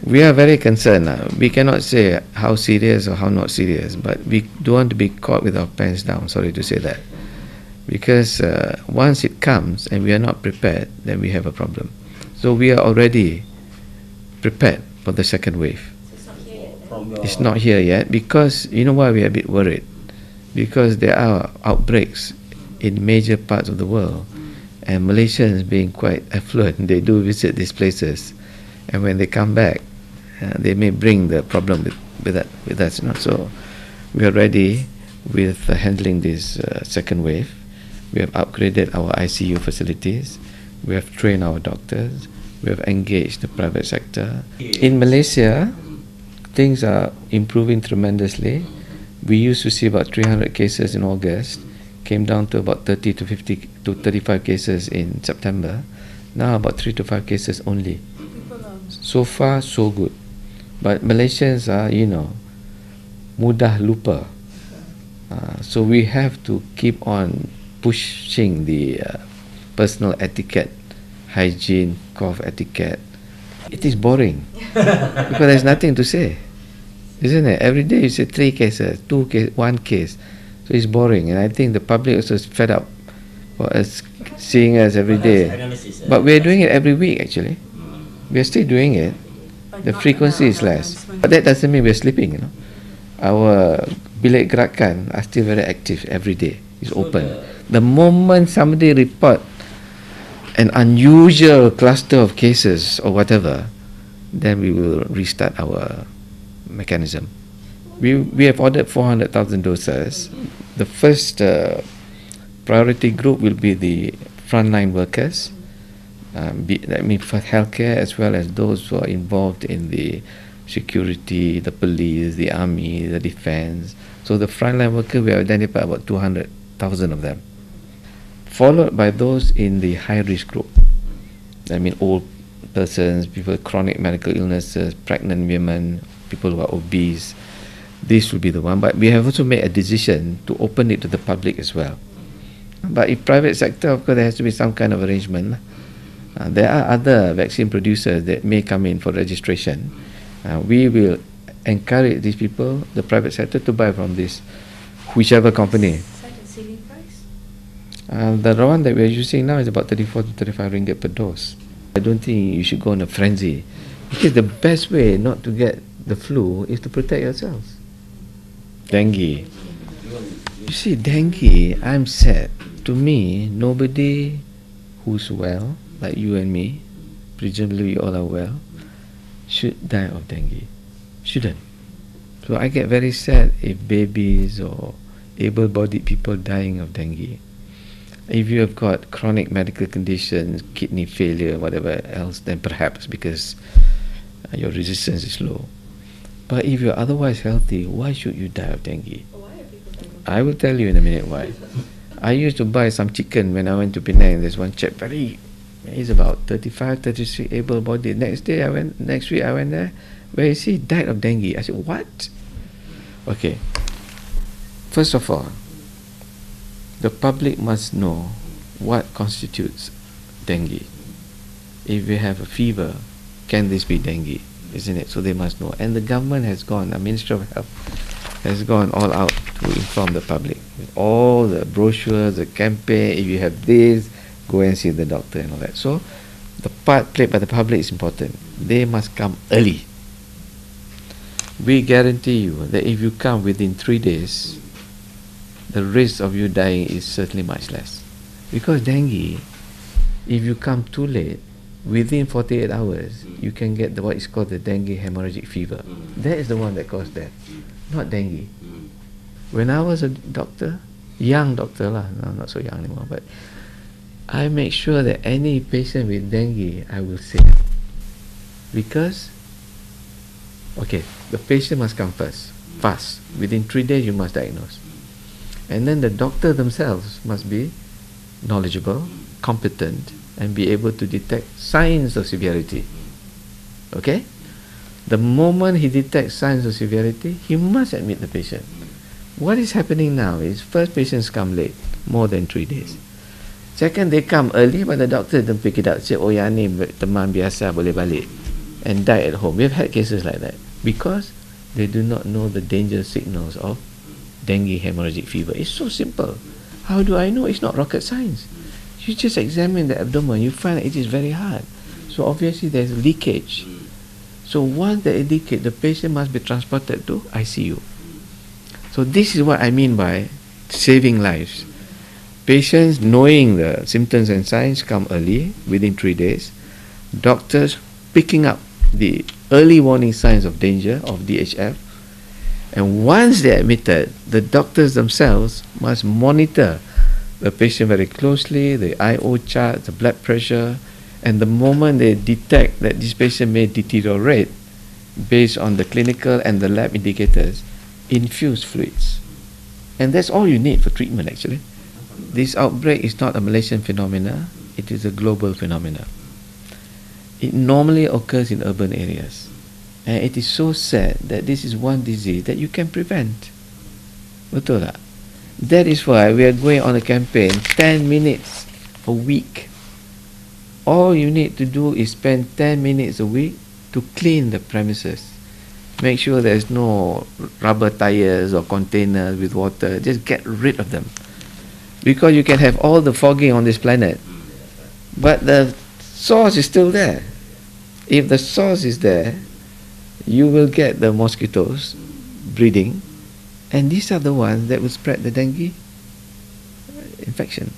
We are very concerned. We cannot say how serious or how not serious, but we don't want to be caught with our pants down, sorry to say that. Because once it comes and we are not prepared, then we have a problem. So we are already prepared for the second wave. It's not here yet because, you know why we are a bit worried? Because there are outbreaks in major parts of the world, and Malaysians being quite affluent, they do visit these places, and when they come back, they may bring the problem with us. You know? So we are ready with handling this second wave. We have upgraded our ICU facilities. We have trained our doctors. We have engaged the private sector. In Malaysia, things are improving tremendously. We used to see about 300 cases in August, came down to about 30 to 50 to 35 cases in September. Now about 3 to 5 cases only. So far, so good. But Malaysians are, you know, mudah lupa. So we have to keep on pushing the personal etiquette, hygiene, cough etiquette. It is boring because there's nothing to say, isn't it? Every day you say 3 cases, 2 case, 1 case. So it's boring, and I think the public also is fed up for us seeing us every day. But we're doing it every week actually. We're still doing it. The frequency is less. But that doesn't mean we're sleeping, you know. Our bilik gerakan are still very active every day. It's open. The moment somebody report an unusual cluster of cases or whatever, then we will restart our mechanism. We have ordered 400,000 doses. The first priority group will be the frontline workers, for healthcare, as well as those who are involved in the security, the police, the army, the defense. So the frontline workers, we have identified about 200,000 of them, followed by those in the high-risk group. Old persons, people with chronic medical illnesses, pregnant women, people who are obese. This will be the one. But we have also made a decision to open it to the public as well. But in private sector, of course, there has to be some kind of arrangement. There are other vaccine producers that may come in for registration. We will encourage these people, the private sector, to buy from this, whichever company. The one that we are using now is about 34 to 35 ringgit per dose. I don't think you should go on a frenzy, because the best way not to get the flu is to protect yourselves. Dengue. You see, dengue, I'm sad. To me, nobody who's well, like you and me, presumably you all are well, should die of dengue. Shouldn't. So I get very sad if babies or able-bodied people dying of dengue. If you have got chronic medical conditions, kidney failure, whatever else, then perhaps because your resistance is low. But if you're otherwise healthy, why should you die of dengue? I will tell you in a minute why. I used to buy some chicken when I went to Penang. There's one chap, he's about 35, 36, able-bodied. Next week I went there. Where is he? Died of dengue. I said, what? Okay. First of all, the public must know what constitutes dengue. If you have a fever, can this be dengue? Isn't it? So they must know. And the government has gone, the Ministry of Health has gone all out to inform the public. With all the brochures, the campaign, if you have this, go and see the doctor and all that. So the part played by the public is important. They must come early. We guarantee you that if you come within 3 days, the risk of you dying is certainly much less. Because dengue, if you come too late, within 48 hours, you can get what is called the dengue hemorrhagic fever. That is the one that causes death, not dengue. When I was a doctor, young doctor lah, no, not so young anymore, but I make sure that any patient with dengue, I will save. Because, okay, the patient must come fast. Within 3 days, you must diagnose. And then the doctor themselves must be knowledgeable, competent, and be able to detect signs of severity. Okay? The moment he detects signs of severity, he must admit the patient. What is happening now is, first, patients come late, more than 3 days. Second, they come early, but the doctor don't pick it up. Say, oh, yang ni teman biasa, boleh balik. and died at home. We have had cases like that because they do not know the danger signals of dengue hemorrhagic fever. It's so simple. How do I know? It's not rocket science. You just examine the abdomen, you find that it is very hard. So obviously there's leakage. So once there is leakage, the patient must be transported to ICU. So this is what I mean by saving lives. Patients knowing the symptoms and signs come early, within 3 days. Doctors picking up the early warning signs of danger of DHF. And once they're admitted, the doctors themselves must monitor the patient very closely, the IO chart, the blood pressure, and the moment they detect that this patient may deteriorate based on the clinical and the lab indicators, infuse fluids. And that's all you need for treatment actually. This outbreak is not a Malaysian phenomena, it is a global phenomena. It normally occurs in urban areas. And it is so sad that this is one disease that you can prevent. Betul tak? That is why we are going on a campaign, 10 minutes a week. All you need to do is spend 10 minutes a week to clean the premises. Make sure there's no rubber tires or containers with water. Just get rid of them. Because you can have all the fogging on this planet, but the source is still there. If the source is there, you will get the mosquitoes breeding, and these are the ones that will spread the dengue infection.